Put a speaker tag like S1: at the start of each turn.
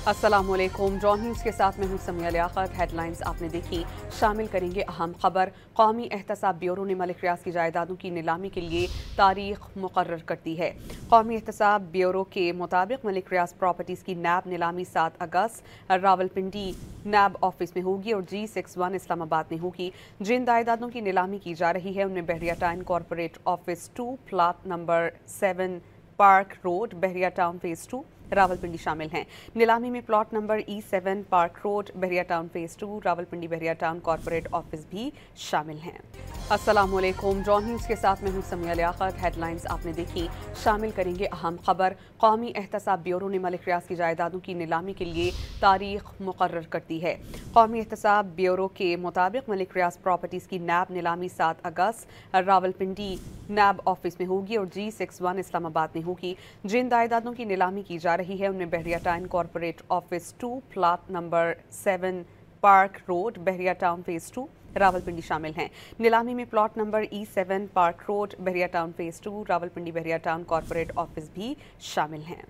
S1: अस्सलामुअलैकुम। John news के साथ मैं हूं समिया लियाकत। हेडलाइंस आपने देखी, शामिल करेंगे अहम खबर। कौमी एहतसाब ब्यूरो ने मलिक रियाज की जायदादों की नीलामी के लिए तारीख मुकर्रर कर दी है। कौमी एहतसाब ब्यूरो के मुताबिक मलिक रियाज प्रॉपर्टीज़ की नैब नीलामी 7 अगस्त रावलपिंडी नैब ऑफिस में होगी और G61 इस्लामाबाद में होगी। जिन जायदादों की नीलामी की जा रही है उनमें Bahria town corporate office 2 plot number 7 park road Bahria town phase 2 Rawalpindi शामिल हैं। नीलामी में plot number E7 park road Bahria town phase 2 Rawalpindi Bahria town corporate office भी शामिल हैं। अस्सलामुअलैकुम। जॉन न्यूज़ के साथ मैं हूं समिया लियाकत। हेडलाइंस आपने देखी, शामिल करेंगे अहम खबर। कौमी एहतसाब ब्यूरो ने मलिक रियाज की जायदादों की नीलामी के लिए तारीख मुकर्रर कर दी है। कौमी एहतसाब ब्यूरो के मुताबिक मलिक रियाज प्रॉपर्टीज़ की नैब नीलामी 7 अगस्त रावलपिंडी नैब ऑफिस में होगी और G61 इस्लामाबाद में होगी। जिन जायदादों की नीलामी की जा रही है उनमें Bahria town corporate office 2 plot number 7 park road Bahria town phase 2 Rawalpindi शामिल हैं। नीलामी में plot number E7 park road Bahria town phase 2 Rawalpindi Bahria town corporate office भी शामिल हैं।